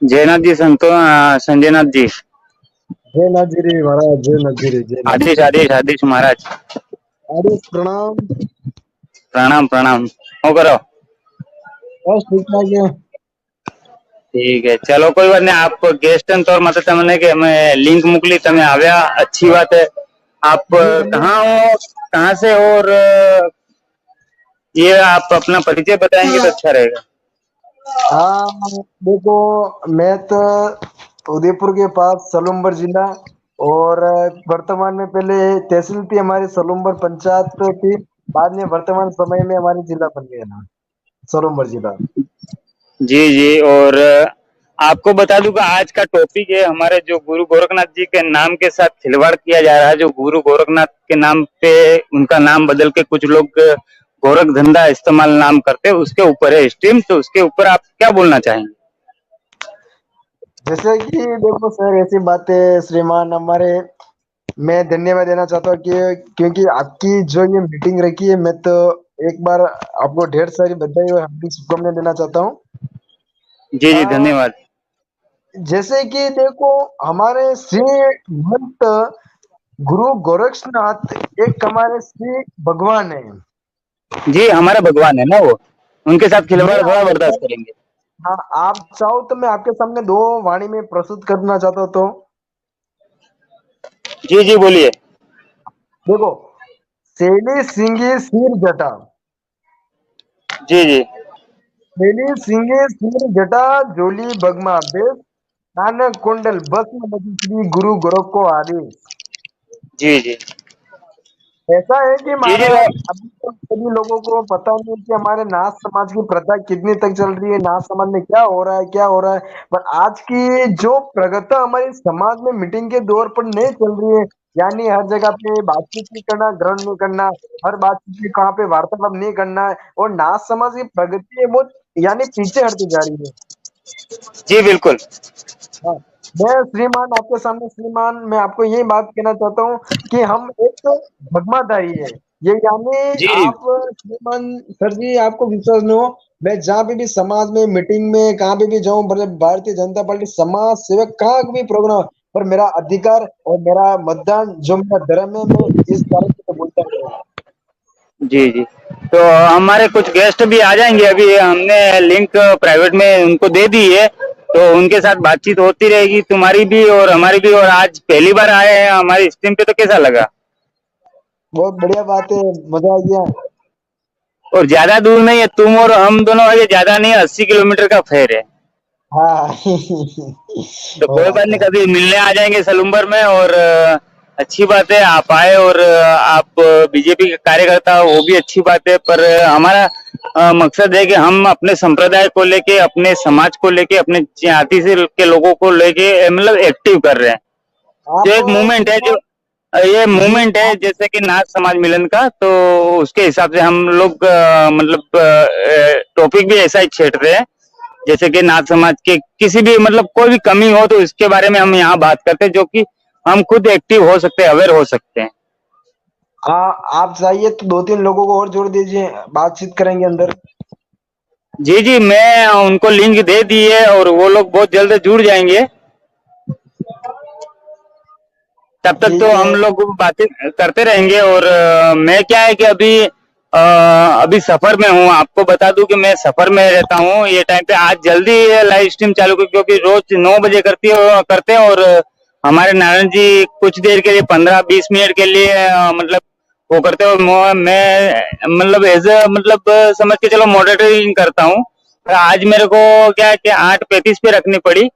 जयनाथ जी संजय नाथ जी। जय नाथ जी महाराज, जय नाथ जी, जय नाथ आदेश जी। आदेश आदेश महाराज। आदेश प्रणाम। प्रणाम प्रणाम। શું કરો? बस ठीक ठाक है। ठीक है, चलो कोई बात नहीं। आप गेस्ट तौर માટે તમને કે અમે લિંક મોકલી, તમે આવ્યા, अच्छी बात है। आप जी कहाँ धन्यवाद। हो, कहाँ से हो, और ये आप अपना परिचय बताएंगे तो अच्छा रहेगा। हाँ देखो, मैं तो उदयपुर के पास सलूम्बर जिला, और वर्तमान में पहले तहसील थी हमारी सलूम्बर, पंचायत थी, बाद में वर्तमान समय में हमारी जिला बन गया ना, सलूम्बर जिला। जी जी। और आपको बता दूं कि आज का टॉपिक है हमारे जो गुरु गोरखनाथ जी के नाम के साथ खिलवाड़ किया जा रहा है। जो गुरु गोरखनाथ के नाम पे उनका नाम बदल के कुछ लोग गोरख धंधा इस्तेमाल नाम करते हैं, उसके ऊपर है स्ट्रीम। तो उसके ऊपर आप क्या बोलना चाहेंगे? जैसे कि देखो सर, ऐसी बातें श्रीमान हमारे, मैं धन्यवाद देना चाहता हूँ कि क्योंकि आपकी जो ये मीटिंग रखी है, मैं तो एक बार आपको ढेर सारी बधाई और हार्दिक शुभकामनाएं देना चाहता हूँ। जी जी, आ, धन्यवाद। जैसे कि देखो, हमारे श्री महंत गुरु गोरक्षनाथ एक हमारे श्री भगवान है। जी, हमारा भगवान है ना वो, उनके साथ मैं खिलवाड़ थोड़ा आपके बर्दाश्त सामने, करेंगे। हाँ आप चाहो तो मैं आपके सामने दो वाणी में प्रस्तुत करना चाहता हूँ। तो जी जी, बोलिए। देखो, सेली सिंगी सिर जटा, जी जी सेली सिंगी सिर जटा, जोली बगमा बेस, नानक कुंडल भस्म मधु, श्री गुरु गोरख को आदेश। जी जी ऐसा है कि जी जी। महाराज, अभी तो सभी लोगों को पता नहीं कि हमारे नाथ समाज की प्रथा कितनी तक चल रही है, नाथ समाज में क्या हो रहा है, क्या हो रहा है। पर आज की जो प्रगति हमारे समाज में मीटिंग के दौर पर नहीं चल रही है, यानी हर जगह पे बातचीत नहीं करना, ग्रहण नहीं करना, हर बातचीत में कहाँ पे वार्तालाप नहीं करना है, और नाथ समाज की प्रगति है वो यानी पीछे हटती जा रही है। जी बिल्कुल। हाँ, मैं श्रीमान आपके सामने, श्रीमान मैं आपको यही बात कहना चाहता हूँ कि हम एक भगमाधारी है, ये यानी जी आप श्रीमान सर जी, आपको विश्वास न हो, मैं जहाँ पे भी समाज में मीटिंग में कहाँ पे भी जाऊँ, मतलब भारतीय जनता पार्टी समाज सेवक कहाँ भी प्रोग्राम पर, मेरा अधिकार और मेरा मतदान जो मेरा धर्म है, मैं इस कारण से बोलता हूँ। जी जी। तो हमारे कुछ गेस्ट भी आ जाएंगे, अभी हमने लिंक प्राइवेट में उनको दे दी है, तो उनके साथ बातचीत होती रहेगी, तुम्हारी भी और हमारी भी। और आज पहली बार आए हैं हमारी स्ट्रीम पे, तो कैसा लगा? बहुत बढ़िया बात है, मजा आ गया। और ज्यादा दूर नहीं है, तुम और हम दोनों, ये ज्यादा नहीं है, 80 किलोमीटर का फेर है। हाँ तो वो कोई बात बात नहीं, है। कभी मिलने आ जाएंगे सलूम्बर में। और अच्छी बात है आप आए, और आप बीजेपी के कार्यकर्ता हो, वो भी अच्छी बात है। पर हमारा मकसद है कि हम अपने संप्रदाय को लेके, अपने समाज को लेके, अपने जाति से के लोगों को लेके मतलब एक्टिव कर रहे हैं। जो आप एक मूवमेंट है, जो श्रीमान ये जी, मूवमेंट है जैसे कि नाथ समाज मिलन का, तो उसके हिसाब से हम लोग मतलब टॉपिक भी ऐसा ही छेड़ते हैं, जैसे कि नाथ समाज के किसी भी मतलब कोई भी कमी हो तो इसके बारे में हम यहाँ बात करते हैं, जो कि हम खुद एक्टिव हो सकते हैं, अवेयर हो सकते हैं। आप चाहिए तो दो तीन लोगों को और जोड़ दीजिए, बातचीत करेंगे अंदर। जी जी, मैं उनको लिंक दे दी है, और वो लोग बहुत जल्द जुड़ जाएंगे। तब तक तो ठीक है। हम लोग बातें करते रहेंगे। और मैं क्या है कि अभी सफर में हूँ, आपको बता दूं कि मैं सफर में रहता हूँ ये टाइम पे। आज जल्दी लाइव स्ट्रीम चालू की, क्योंकि रोज 9 बजे करते हैं। और हमारे नारायण जी कुछ देर के लिए, 15-20 मिनट के लिए मतलब वो करते हो। मैं मतलब एज मतलब समझ के चलो मॉडरेटिंग करता हूँ। पर आज मेरे को क्या है कि 8:35 पे रखनी पड़ी,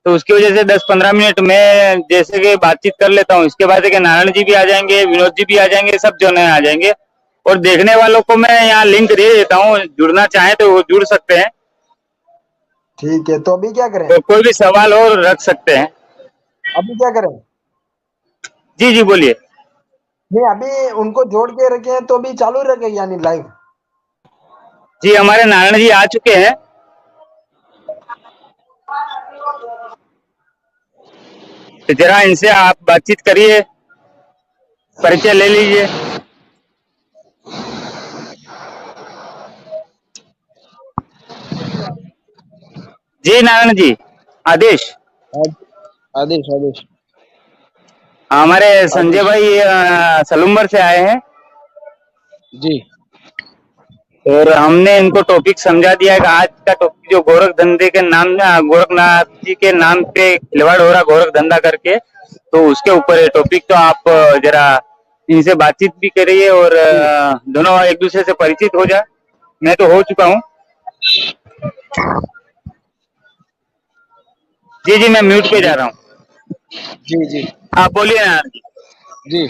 तो उसकी वजह से 10-15 मिनट में जैसे कि बातचीत कर लेता हूँ। इसके बाद है कि नारायण जी भी आ जाएंगे, विनोद जी भी आ जाएंगे, सब जो है आ जाएंगे। और देखने वालों को मैं यहाँ लिंक दे देता हूँ, जुड़ना चाहे तो वो जुड़ सकते हैं। ठीक है, तो अभी क्या करें? तो कोई भी सवाल और रख सकते हैं। अभी क्या करें? जी जी, बोलिए। नहीं, अभी उनको जोड़ के रखे हैं तो अभी चालू रखे यानी लाइव। जी, हमारे नारायण जी आ चुके हैं, तो जरा इनसे आप बातचीत करिए, परिचय ले लीजिए। जी नारायण जी। आदेश। आदेश आदेश हमारे संजय आदेश भाई सलूम्बर से आए हैं जी और हमने इनको टॉपिक समझा दिया है कि आज का टॉपिक जो गोरख धंधे के नाम, गोरखनाथ जी के नाम पे खिलवाड़ हो रहा गोरख धंधा करके, तो उसके ऊपर है टॉपिक। तो आप जरा इनसे बातचीत भी करिए और जी दोनों एक दूसरे से परिचित हो जाए। मैं तो हो चुका हूँ। जी जी, मैं म्यूट पे जी जा रहा हूँ। जी जी आप बोलिए ना। जी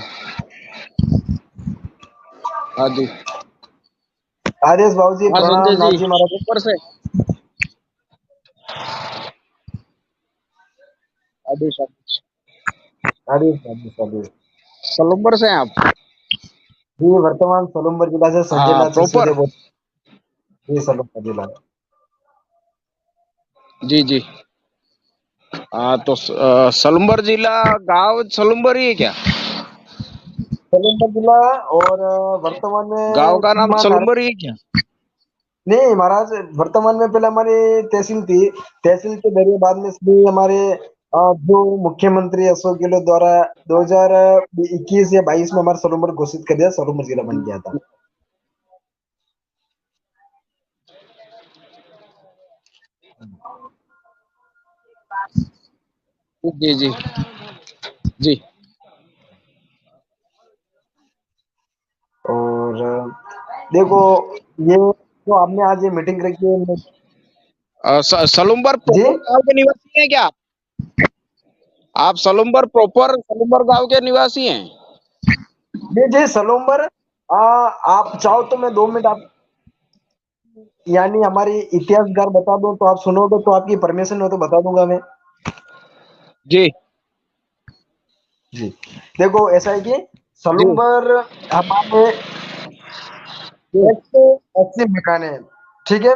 हाँ जी आदेश बाबू जी हाँ संजय प्रणाम, जी नाथ जी महाराज। ऊपर से आदेश आदेश आदेश आदेश आदेश। सलूम्बर से हैं आप? जी वर्तमान सलूम्बर जिला से संजय हाँ नाथ प्रॉपर। सिसोदिया बोल। जी सलूम्बर जिला। जी जी हाँ तो सलूम्बर जिला गांव सलूम्बर ही है क्या? सलूम्बर जिला और वर्तमान गांव में का नाम सीमा सलूम्बर ही है क्या? नहीं महाराज, वर्तमान में पहले हमारी तहसील थी। तहसील के जरिए बाद में श्री हमारे जो मुख्यमंत्री अशोक गहलोत द्वारा 2021 या 22 में हमारा सलूम्बर घोषित कर दिया, सलूम्बर जिला बन गया था। जी जी जी और देखो, ये जो आपने आज ये मीटिंग रखी है। सलूम्बर जी प्रॉपर गांव के निवासी हैं क्या? आप सलूम्बर प्रॉपर सलूम्बर गांव के निवासी हैं? जी जी सलूम्बर। आप चाहो तो मैं 2 मिनट आप यानी हमारी इतिहासकार बता दूं तो आप सुनोगे, तो आपकी परमिशन हो तो बता दूंगा मैं। जी जी देखो, ऐसा है कि जी सलूम्बर हमारे जी 180 मकान है। ठीक है,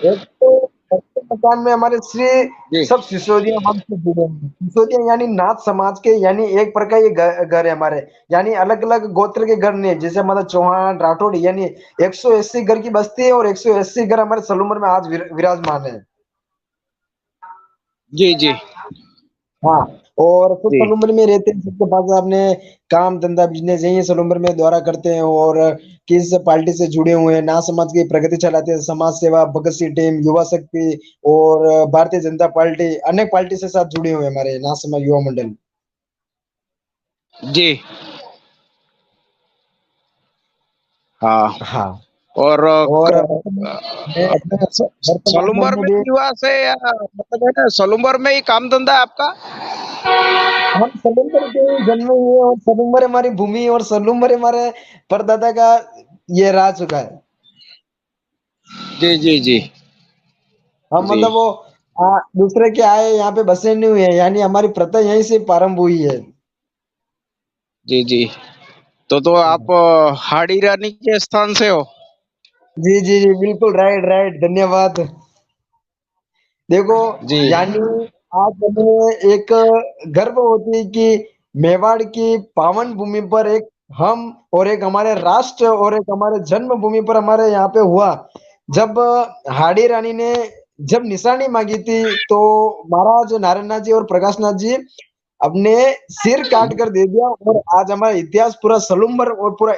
180 मकान में हमारे श्री जी सब सिसोदिया वंश से जुड़े हैं। सिसोदिया यानी नाथ समाज के, यानी एक प्रकार ये घर है हमारे। यानी अलग अलग गोत्र के घर नहीं है, जैसे मतलब चौहान राठौड़, यानी 180 घर की बस्ती है और 180 घर हमारे सलूम्बर में आज विराजमान है। जी जी हाँ, और खुद जी सलूम्बर में रहते हैं, सबके पास अपने काम धंधा बिजनेस यही सलूम्बर में द्वारा करते हैं। और किस पार्टी से जुड़े हुए हैं, ना समाज की प्रगति चलाते हैं, समाज सेवा, भगत सिंह टीम, युवा शक्ति और भारतीय जनता पार्टी, अनेक पार्टी से साथ जुड़े हुए हैं हमारे ना समाज युवा मंडल। जी हाँ हाँ, और और वर्तमान में अपने वर्तमान में सलूम्बर में भी निवास है या मतलब है ना सलूम्बर में ही काम धंधा है आपका? हम सलूम्बर के जन्म हुए और सलूम्बर हमारी भूमि और सलूम्बर हमारे परदादा का ये रह चुका है। जी जी जी हम जी मतलब वो दूसरे के आए यहाँ पे बसे नहीं हुए हैं, यानी हमारी प्रथा यहीं से प्रारंभ हुई है। जी जी तो आप हाड़ी रानी के स्थान से हो? जी जी जी बिल्कुल, राइट राइट, धन्यवाद। देखो, जी यानी आज हमें एक गर्व होती है कि मेवाड़ की पावन भूमि पर एक हम और एक हमारे राष्ट्र और एक हमारे जन्मभूमि पर हमारे यहाँ पे हुआ। जब हाड़ी रानी ने जब निशानी मांगी थी, तो महाराज नारायण नाथ जी और प्रकाश नाथ जी अपने सिर काट कर दे दिया, और आज हमारा इतिहास पूरा सलूम्बर और पूरा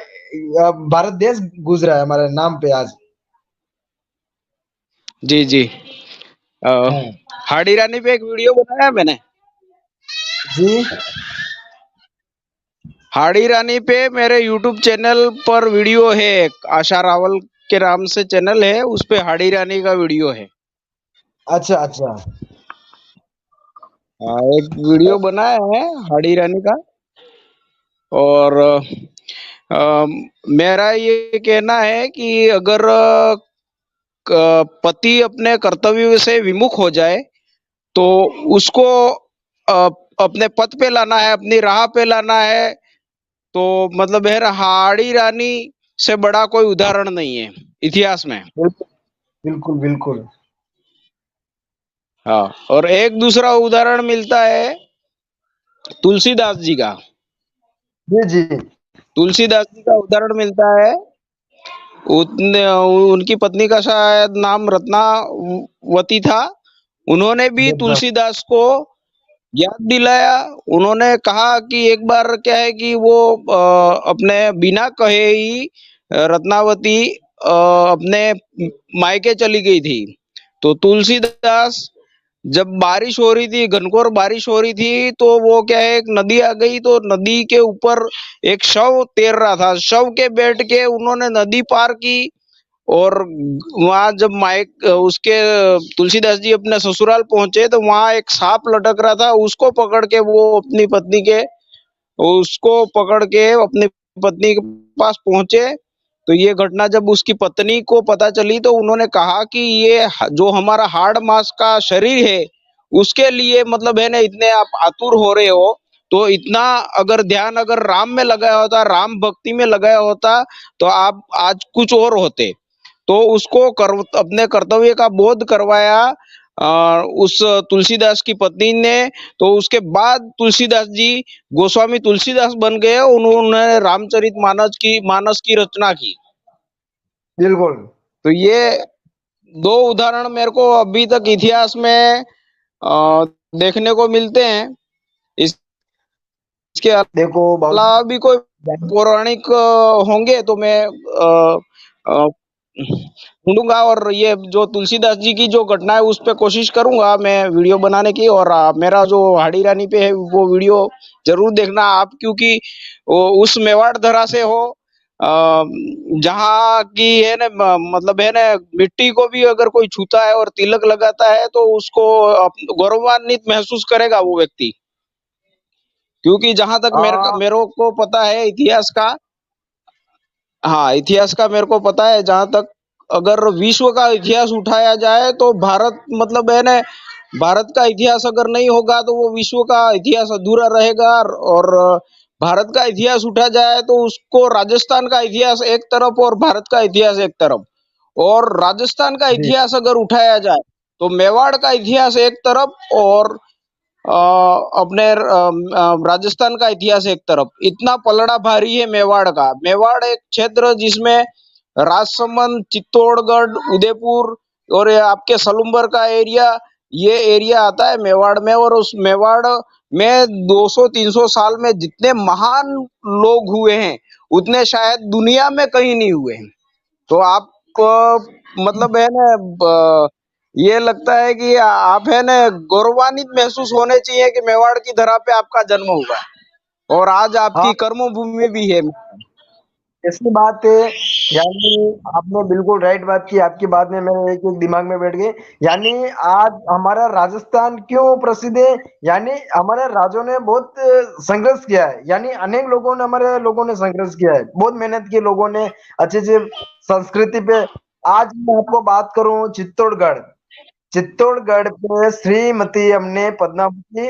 भारत देश गुजरा है हमारे नाम पे आज। जी जी अ, हाँ हाड़ी रानी पे एक वीडियो बनाया मैंने। जी हाड़ी रानी पे मेरे YouTube चैनल पर वीडियो है, एक आशा रावल के नाम से चैनल है, उस पे हाड़ी रानी का वीडियो है। अच्छा अच्छा। हाँ, एक वीडियो बनाया है हाड़ी रानी का। और मेरा ये कहना है कि अगर पति अपने कर्तव्य से विमुख हो जाए तो उसको अ, अपने पथ पे लाना है, अपनी राह पे लाना है। तो मतलब है हाड़ी रानी से बड़ा कोई उदाहरण नहीं है इतिहास में। बिल्कुल बिल्कुल बिल्कुल। हाँ, और एक दूसरा उदाहरण मिलता है तुलसीदास जी का। जी जी तुलसीदास जी का उदाहरण मिलता है। उनकी पत्नी का शायद नाम रत्नावती था। उन्होंने भी एकदम तुलसीदास को याद दिलाया। उन्होंने कहा कि एक बार क्या है कि वो अपने बिना कहे ही रत्नावती अपने मायके चली गई थी। तो तुलसीदास जब बारिश हो रही थी, घनघोर बारिश हो रही थी, तो वो क्या है एक नदी आ गई, तो नदी के ऊपर एक शव तैर रहा था। शव के बैठ के उन्होंने नदी पार की। और वहां जब माइक उसके तुलसीदास जी अपने ससुराल पहुंचे तो वहां एक सांप लटक रहा था। उसको पकड़ के वो अपनी पत्नी के उसको पकड़ के अपनी पत्नी के पास पहुंचे। तो ये घटना जब उसकी पत्नी को पता चली तो उन्होंने कहा कि ये जो हमारा हाड़ मास का शरीर है उसके लिए मतलब है ना इतने आप आतुर हो रहे हो। तो इतना अगर ध्यान अगर राम में लगाया होता, राम भक्ति में लगाया होता, तो आप आज कुछ और होते। तो उसको अपने कर्तव्य का बोध करवाया उस तुलसीदास की पत्नी ने। तो उसके बाद तुलसीदास जी गोस्वामी तुलसीदास बन गए। उन्होंने मानस की रचना की। बिल्कुल। तो ये दो उदाहरण मेरे को अभी तक इतिहास में देखने को मिलते हैं। इसके देखो बहुत अलावा भी कोई पौराणिक होंगे तो मैं अ, ढूंढूंगा। और ये जो तुलसीदास जी की जो घटना है उस पे कोशिश करूंगा मैं वीडियो बनाने की। और मेरा जो हाड़ी रानी पे है वो वीडियो जरूर देखना आप, क्योंकि वो उस मेवाड़ धरा से हो जहाँ की है ना मतलब है ना मिट्टी को भी अगर कोई छूता है और तिलक लगाता है तो उसको गौरवान्वित महसूस करेगा वो व्यक्ति। क्योंकि जहां तक आ, मेरे को पता है इतिहास का, हाँ इतिहास का मेरे को पता है जहां तक, अगर विश्व का इतिहास उठाया जाए तो भारत मतलब है ना भारत का इतिहास अगर नहीं होगा तो वो विश्व का इतिहास अधूरा रहेगा। और भारत का इतिहास उठा जाए तो उसको राजस्थान का इतिहास एक तरफ और भारत का इतिहास एक तरफ। और राजस्थान का जी इतिहास अगर उठाया जाए तो मेवाड़ का इतिहास एक तरफ और अपने राजस्थान का इतिहास एक तरफ। इतना पलड़ा भारी है मेवाड़ का। मेवाड़ एक क्षेत्र जिसमें राजसमंद, चित्तौड़गढ़, उदयपुर और ये आपके सलुम्बर का एरिया, ये एरिया आता है मेवाड़ में। और उस मेवाड़ में 200-300 साल में जितने महान लोग हुए हैं उतने शायद दुनिया में कहीं नहीं हुए हैं। तो आप मतलब है ना ये लगता है कि आप है ना गौरवान्वित महसूस होने चाहिए कि मेवाड़ की धरा पे आपका जन्म हुआ है और आज हाँ, आपकी कर्म भूमि भी है। ऐसी बात है। यानी आपने बिल्कुल राइट बात की, आपकी बात में मेरे एक एक दिमाग में बैठ गई। यानी आज हमारा राजस्थान क्यों प्रसिद्ध है? यानी हमारे राजों ने बहुत संघर्ष किया है। यानी अनेक लोगों ने हमारे लोगों ने संघर्ष किया है, बहुत मेहनत की लोगों ने अच्छे से संस्कृति पे। आज मैं आपको बात करूं चित्तौड़गढ़, चित्तौड़गढ़ पे श्रीमती हमने पद्मावती,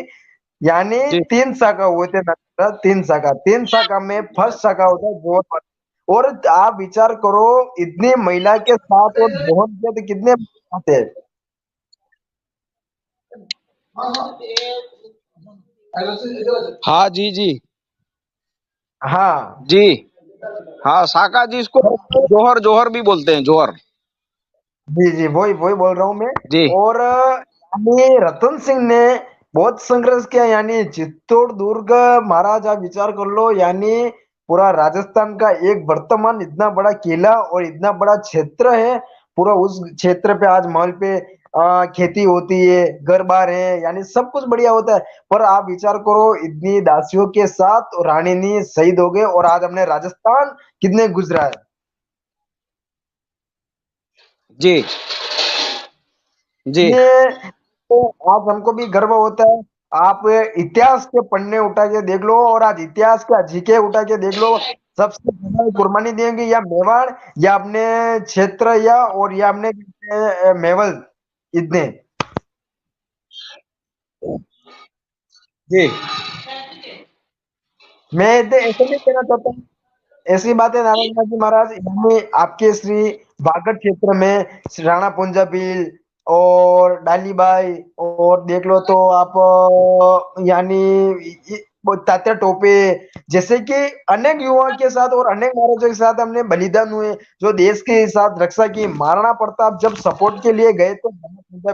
यानी जी 3 शाखा हुए थे ना, 3 शाखा, 3 शाखा में फर्स्ट शाखा होता है जोर। और आप विचार करो, इतनी महिला के साथ और बहुत ज्यादा कितने आते हैं। हाँ जी जी हाँ, जी हाँ साका जी इसको जोहर जोहर भी बोलते हैं, जोहर। जी जी, वही वही बोल रहा हूँ मैं। जी और यानी रतन सिंह ने बहुत संघर्ष किया। यानी चित्तौड़ दुर्ग महाराज, आप विचार कर लो, यानी पूरा राजस्थान का एक वर्तमान इतना बड़ा किला और इतना बड़ा क्षेत्र है। पूरा उस क्षेत्र पे आज महल पे खेती होती है, घर बार है, यानी सब कुछ बढ़िया होता है। पर आप विचार करो, इतनी दासियों के साथ रानी ने शहीद हो गए और आज हमने राजस्थान कितने गुजरा है। जी जी ये तो आज हमको भी गर्व होता है। आप इतिहास के पन्ने उठा के देख लो और आज इतिहास के झीके उठा के देख लो, सबसे ज्यादा कुर्बानी देंगे या मेवाड़ या अपने क्षेत्र या और या अपने मेवल, इतने। जी मैं ऐसे नहीं कहना चाहता हूँ, ऐसी बात है नारायण जी महाराज, यानी आपके श्री बागड़ क्षेत्र में श्री राणा पुंजाबिल और डालीबाई, और देख लो तो आप यानी वो तात्या टोपे जैसे कि अनेक युवाओं के साथ और अनेक महाराजों के साथ हमने बलिदान हुए, जो देश के साथ रक्षा की। महाराणा प्रताप जब सपोर्ट के लिए गए तो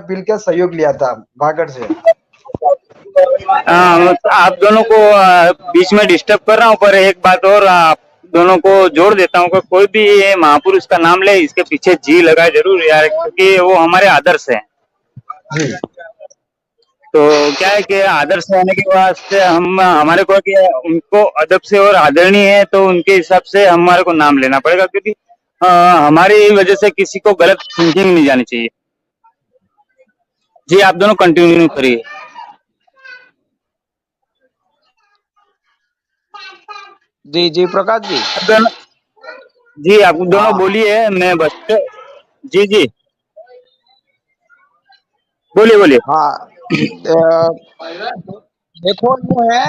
बिल का सहयोग लिया था भागड़ से। आप दोनों को बीच में डिस्टर्ब कर रहा हूँ, पर एक बात और आप दोनों को जोड़ देता हूँ कि कोई भी ये महापुरुष का नाम ले, इसके पीछे जी लगाए जरूर यार, क्योंकि वो हमारे आदर्श है। जी तो क्या है कि आदर्श होने के वास्ते हम हमारे को कि उनको अदब से और आदरणीय है, तो उनके हिसाब से हमारे को नाम लेना पड़ेगा, क्योंकि हमारी वजह से किसी को गलत थिंकिंग नहीं जानी चाहिए। जी आप दोनों कंटिन्यू करिए। जी जी प्रकाश जी। आप दोनों जी आप दोनों हाँ बोलिए, मैं बस। जी जी बोलिए बोलिए। हाँ देखो ये है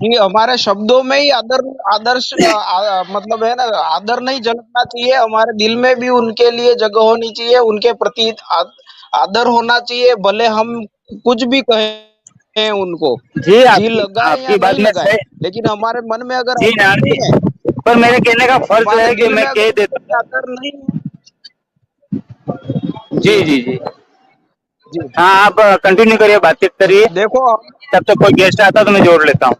कि हमारे शब्दों में ही आदर्श मतलब है ना, आदर नहीं झलकना चाहिए, हमारे दिल में भी उनके लिए जगह होनी चाहिए, उनके प्रति आदर होना चाहिए, भले हम कुछ भी कहें उनको, जी जी लगाए या आपकी बात नहीं में लगाए, सही। लेकिन हमारे मन में अगर जी आदर नारायण नहीं है, जी, पर मेरे कहने का फर्ज हमारे है कि दिल मैं में कह अगर देता हूँ। आदर नहीं है। जी जी जी जी जी हाँ, आप कंटिन्यू करिए, बातचीत करिए। देखो। तब तक कोई गेस्ट आता तो मैं जोड़ लेता हूँ।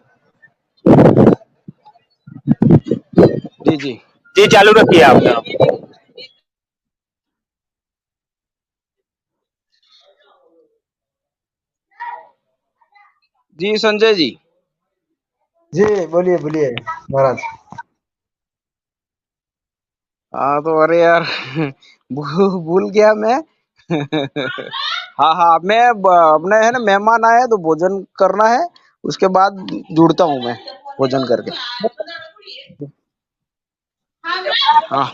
जी जी जी चालू रखिए आप दोनों। जी संजय जी। जी बोलिए बोलिए महाराज। हाँ तो अरे यार भूल गया मैं। हाँ हाँ मैं अपने है ना मेहमान आए हैं तो भोजन करना है, उसके बाद जुड़ता हूँ मैं भोजन करके। हाँ